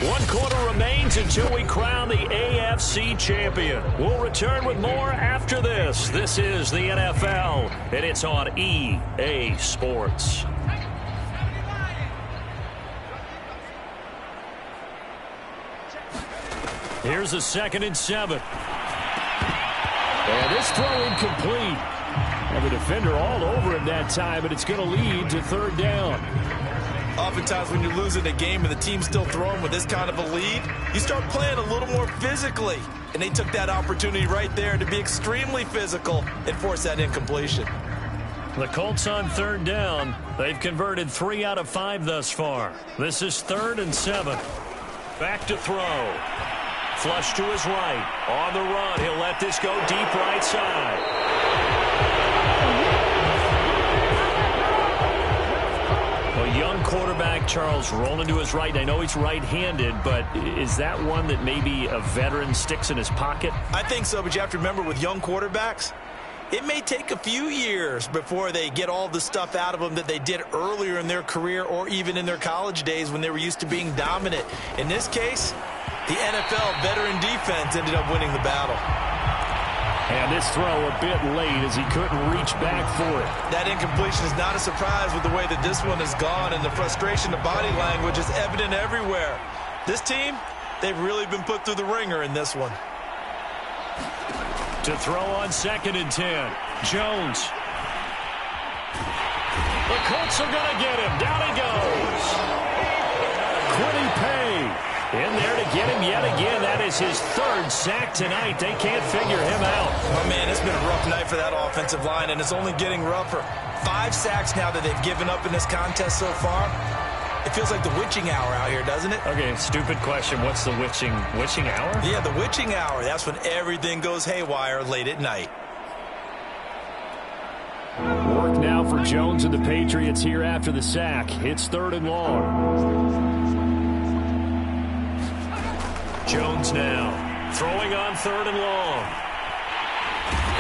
One quarter remains until we crown the AFC champion. We'll return with more after this. This is the NFL, and it's on EA Sports. Here's a 2nd and 7. And this throw incomplete. And the defender all over him that time, but it's going to lead to third down. Oftentimes when you're losing a game and the team's still throwing with this kind of a lead, you start playing a little more physically. And they took that opportunity right there to be extremely physical and force that incompletion. The Colts on third down. They've converted 3 out of 5 thus far. This is 3rd and 7. Back to throw. Flush to his right. On the run. He'll let this go deep right side. A young quarterback, Charles, rolling to his right. I know he's right-handed, but is that one that maybe a veteran sticks in his pocket? I think so, but you have to remember with young quarterbacks, it may take a few years before they get all the stuff out of them that they did earlier in their career or even in their college days when they were used to being dominant. In this case, the NFL veteran defense ended up winning the battle. And this throw a bit late as he couldn't reach back for it. That incompletion is not a surprise with the way that this one has gone, and the frustration of body language is evident everywhere. This team, they've really been put through the ringer in this one. To throw on 2nd and 10. Jones. The Colts are going to get him. Down he goes. Quiddy Pay in there to get him yet again. That is his 3rd sack tonight. They can't figure him out. Oh, man, it's been a rough night for that offensive line, and it's only getting rougher. 5 sacks now that they've given up in this contest so far. It feels like the witching hour out here, doesn't it? Okay, stupid question. What's the witching hour? Yeah, the witching hour. That's when everything goes haywire late at night. Work now for Jones and the Patriots here after the sack. It's 3rd and long. Jones now throwing on 3rd and long.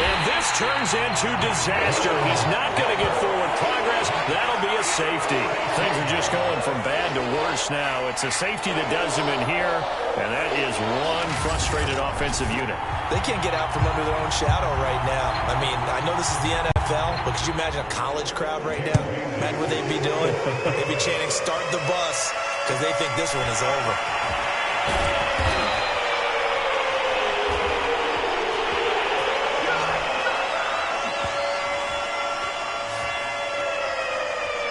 And this turns into disaster. He's not going to get forward progress. That'll be a safety. Things are just going from bad to worse now. It's a safety that does him in here, and that is one frustrated offensive unit. They can't get out from under their own shadow right now. I mean, I know this is the NFL, but could you imagine a college crowd right now? Imagine what they'd be doing. They'd be chanting, "Start the bus," because they think this one is over.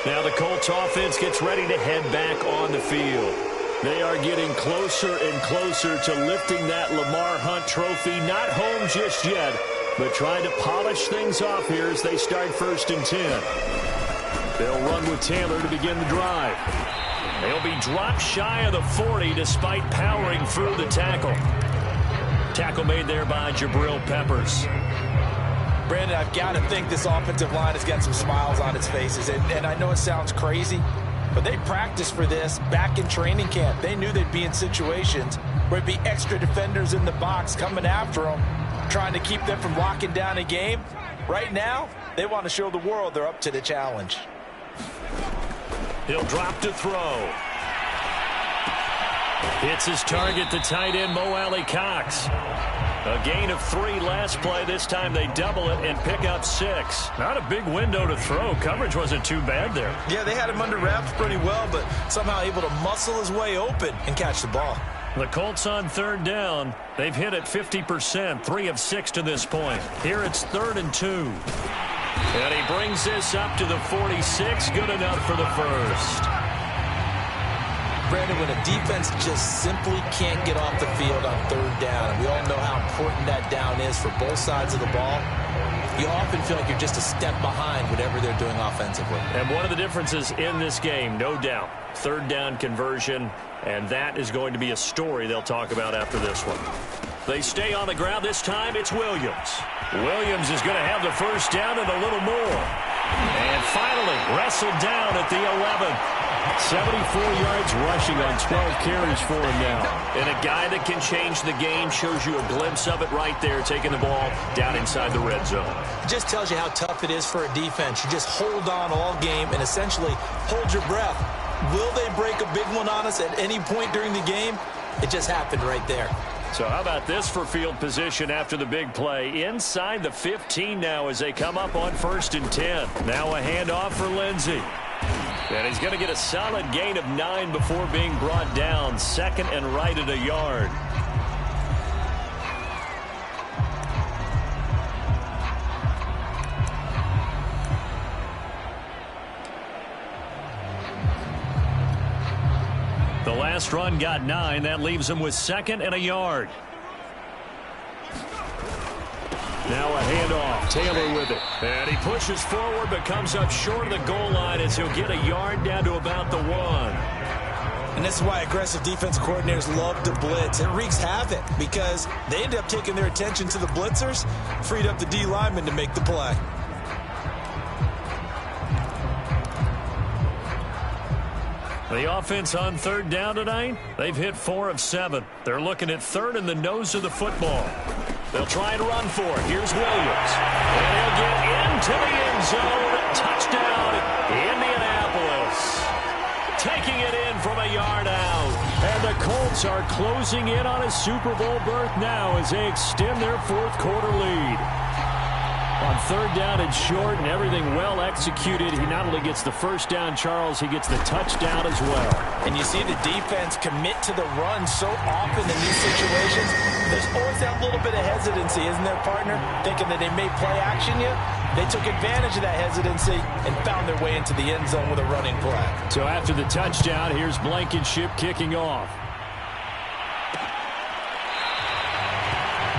Now the Colts offense gets ready to head back on the field. They are getting closer and closer to lifting that Lamar Hunt trophy. Not home just yet, but trying to polish things off here as they start 1st and 10. They'll run with Taylor to begin the drive. They'll be dropped shy of the 40 despite powering through the tackle. Tackle made there by Jabril Peppers. Brandon, I've got to think this offensive line has got some smiles on its faces. And I know it sounds crazy, but they practiced for this back in training camp. They knew they'd be in situations where it'd be extra defenders in the box coming after them, trying to keep them from locking down a game. Right now, they want to show the world they're up to the challenge. He'll drop to throw. Hits his target, the tight end, Mo Alley-Cox. A gain of 3 last play. This time they double it and pick up 6. Not a big window to throw. Coverage wasn't too bad there. Yeah, they had him under wraps pretty well, but somehow able to muscle his way open and catch the ball. The Colts on 3rd down. They've hit it 50%, 3 of 6 to this point. Here it's 3rd and 2. And he brings this up to the 46. Good enough for the first. Brandon, when a defense just simply can't get off the field on 3rd down, and we all know how important that down is for both sides of the ball, you often feel like you're just a step behind whatever they're doing offensively. And one of the differences in this game, no doubt, 3rd down conversion, and that is going to be a story they'll talk about after this one. They stay on the ground. This time it's Williams. Williams is going to have the first down and a little more. And finally wrestled down at the 11th. 74 yards rushing on 12 carries for him now. And a guy that can change the game, shows you a glimpse of it right there, taking the ball down inside the red zone. It just tells you how tough it is for a defense. You just hold on all game and essentially hold your breath. Will they break a big one on us at any point during the game? It just happened right there. So how about this for field position after the big play? Inside the 15 now as they come up on 1st and 10. Now a handoff for Lindsey. And he's going to get a solid gain of 9 before being brought down. 2nd and right at a yard. The last run got 9. That leaves him with 2nd and a yard. Now a handoff. Taylor with it. And he pushes forward but comes up short of the goal line as he'll get a yard down to about the 1. And this is why aggressive defensive coordinators love to blitz. It wreaks havoc because they end up taking their attention to the blitzers, freed up the D lineman to make the play. The offense on 3rd down tonight, they've hit 4 of 7. They're looking at 3rd in the nose of the football. They'll try and run for it. Here's Williams. And he'll get into the end zone. Touchdown, Indianapolis. Taking it in from a yard out. And the Colts are closing in on a Super Bowl berth now as they extend their 4th quarter lead. On 3rd down and short and everything well executed, he not only gets the first down, Charles, he gets the touchdown as well. And you see the defense commit to the run so often in these situations. There's always that little bit of hesitancy, isn't there, partner? Thinking that they may play action you. They took advantage of that hesitancy and found their way into the end zone with a running play. So after the touchdown, here's Blankenship kicking off.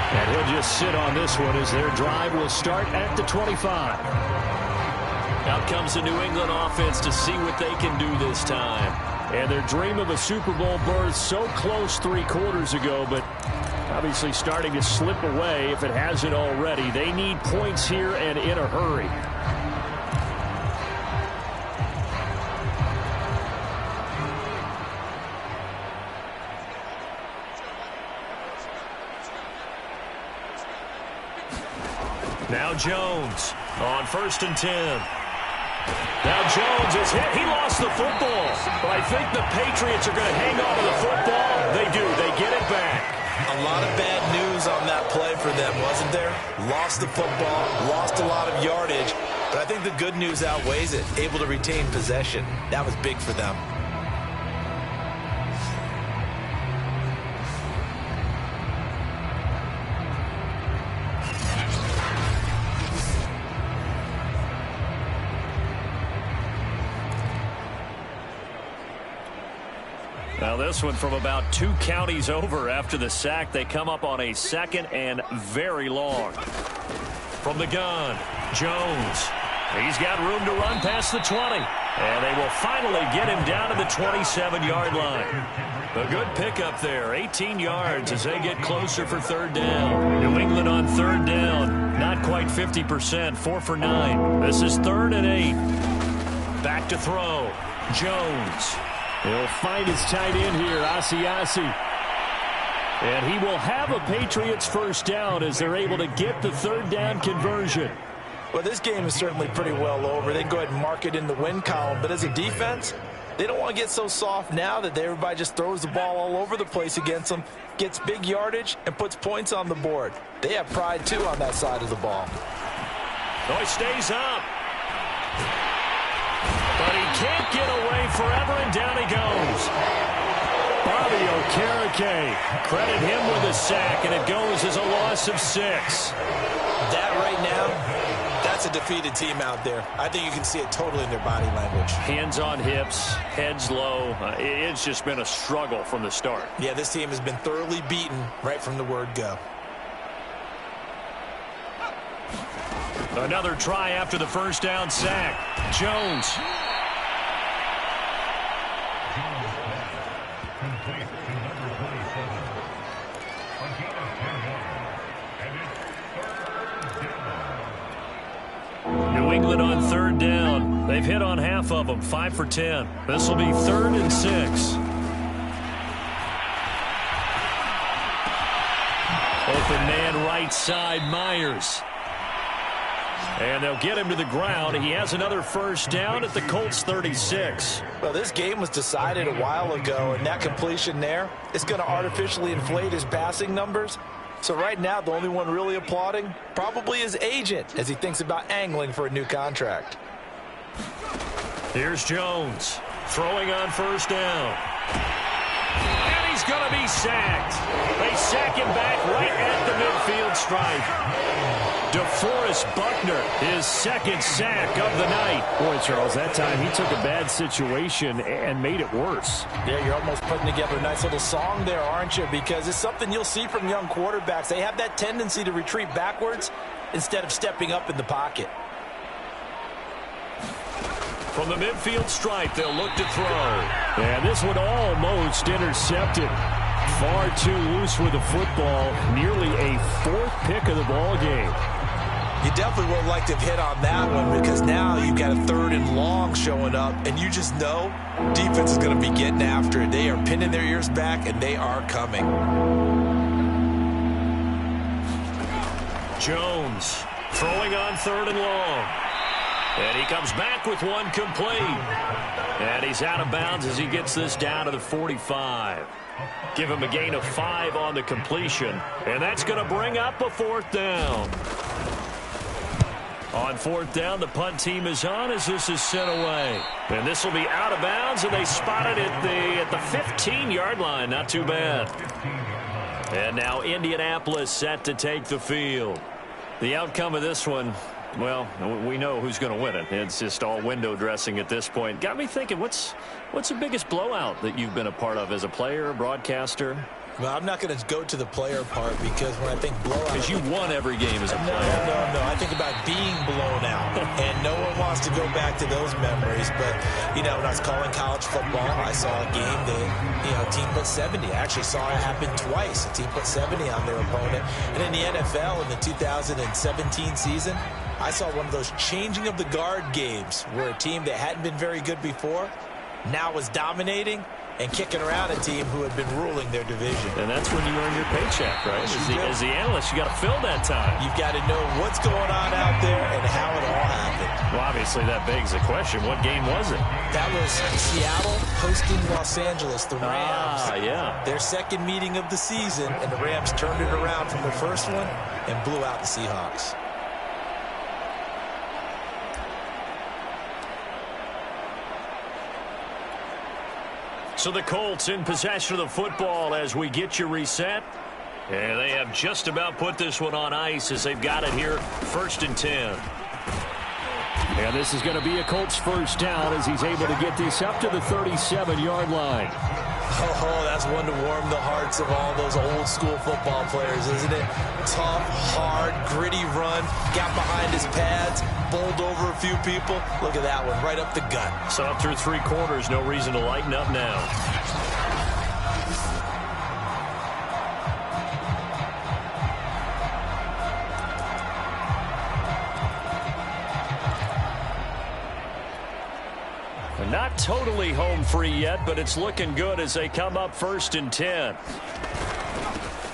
And he'll just sit on this one as their drive will start at the 25. Out comes the New England offense to see what they can do this time. And their dream of a Super Bowl berth so close 3 quarters ago, but obviously starting to slip away if it hasn't already. They need points here and in a hurry. Now Jones on 1st and 10. Now Jones is hit. He lost the football. But I think the Patriots are going to hang on to the football. They do. They get it back. A lot of bad news on that play for them, wasn't there? Lost the football, lost a lot of yardage. But I think the good news outweighs it. Able to retain possession. That was big for them. Now this one from about 2 counties over after the sack. They come up on a 2nd and very long. From the gun, Jones. He's got room to run past the 20. And they will finally get him down to the 27-yard line. A good pickup there. 18 yards as they get closer for 3rd down. New England on 3rd down. Not quite 50%. 4 for 9. This is 3rd and 8. Back to throw. Jones. He'll find his tight end here, Asiasi. And he will have a Patriots first down as they're able to get the 3rd down conversion. Well, this game is certainly pretty well over. They can go ahead and mark it in the win column. But as a defense, they don't want to get so soft now that everybody just throws the ball all over the place against them, gets big yardage, and puts points on the board. They have pride, too, on that side of the ball. Oh, he stays up. But he can't get away forever, and down he goes. Bobby Okereke. Credit him with a sack, and it goes as a loss of 6. That right now, that's a defeated team out there. I think you can see it totally in their body language. Hands on hips, heads low. It's just been a struggle from the start. Yeah, this team has been thoroughly beaten right from the word go. Another try after the first down sack. Jones. New England on 3rd down. They've hit on half of them, 5 for 10. This will be 3rd and 6. Open man right side, Myers. And they'll get him to the ground. He has another first down at the Colts 36. Well, this game was decided a while ago, and that completion there is going to artificially inflate his passing numbers. So right now, the only one really applauding probably his agent as he thinks about angling for a new contract. Here's Jones throwing on first down. And he's going to be sacked. They sack him back right at the midfield stripe. DeForest Buckner, his 2nd sack of the night. Boy, Charles, that time he took a bad situation and made it worse. Yeah, you're almost putting together a nice little song there, aren't you? Because it's something you'll see from young quarterbacks. They have that tendency to retreat backwards instead of stepping up in the pocket. From the midfield stripe, they'll look to throw. And this one almost intercepted. Far too loose with the football. Nearly a 4th pick of the ball game. You definitely would like to have hit on that one because now you've got a 3rd and long showing up, and you just know defense is going to be getting after it. They are pinning their ears back, and they are coming. Jones throwing on 3rd and long. And he comes back with one complete. And he's out of bounds as he gets this down to the 45. Give him a gain of 5 on the completion. And that's going to bring up a 4th down. On 4th down, the punt team is on as this is sent away. And this will be out of bounds, and they spot it at the 15-yard line. Not too bad. And now Indianapolis set to take the field. The outcome of this one, well, we know who's going to win it. It's just all window dressing at this point. Got me thinking, what's the biggest blowout that you've been a part of as a player, broadcaster? Well, I'm not going to go to the player part because when I think blowout... Because you won every game as a player. No. I think about being blown out. And no one wants to go back to those memories. But, when I was calling college football, I saw a game that, a team put 70. I actually saw it happen twice. A team put 70 on their opponent. And in the NFL in the 2017 season, I saw one of those changing of the guard games where a team that hadn't been very good before now was dominating. and kicking around a team who had been ruling their division. And that's when you earn your paycheck, right? As the analyst, you got to fill that time. You've got to know what's going on out there and how it all happened. Well, obviously, that begs the question, what game was it? That was Seattle hosting Los Angeles, the Rams. Yeah. Their second meeting of the season, and the Rams turned it around from the first one and blew out the Seahawks. So the Colts in possession of the football as we get you reset. And they have just about put this one on ice as they've got it here, 1st and 10. And this is going to be a Colts first down as he's able to get this up to the 37-yard line. Oh, that's one to warm the hearts of all those old school football players, isn't it? Tough, hard, gritty run, got behind his pads, bowled over a few people. Look at that one, right up the gut. So up through 3 quarters, no reason to lighten up now. Not totally home free yet, but it's looking good as they come up 1st and 10.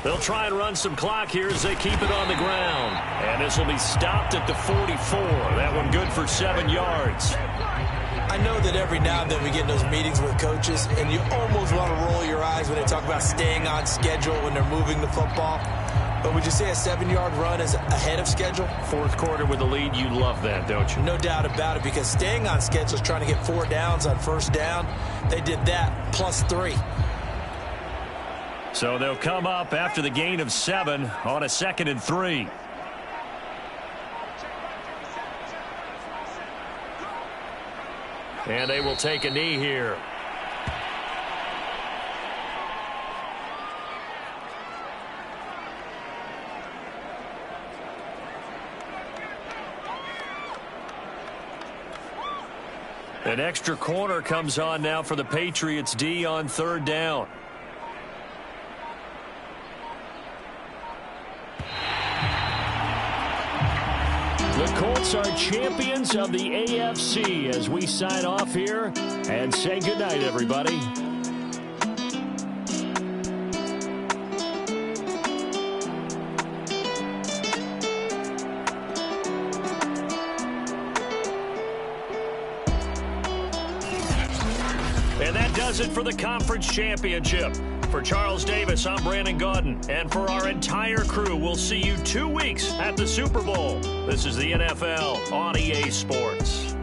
They'll try and run some clock here as they keep it on the ground. And this will be stopped at the 44. That one good for 7 yards. I know that every now and then we get in those meetings with coaches, and you almost want to roll your eyes when they talk about staying on schedule when they're moving the football. But would you say a 7-yard run is ahead of schedule? 4th quarter with the lead, you love that, don't you? No doubt about it, because staying on schedule is trying to get 4 downs on 1st down. They did that plus 3. So they'll come up after the gain of 7 on a 2nd and 3. And they will take a knee here. An extra corner comes on now for the Patriots D on 3rd down. The Colts are champions of the AFC as we sign off here and say goodnight, everybody. And that does it for the conference championship. For Charles Davis, I'm Brandon Gaudin. And for our entire crew, we'll see you 2 weeks at the Super Bowl. This is the NFL on EA Sports.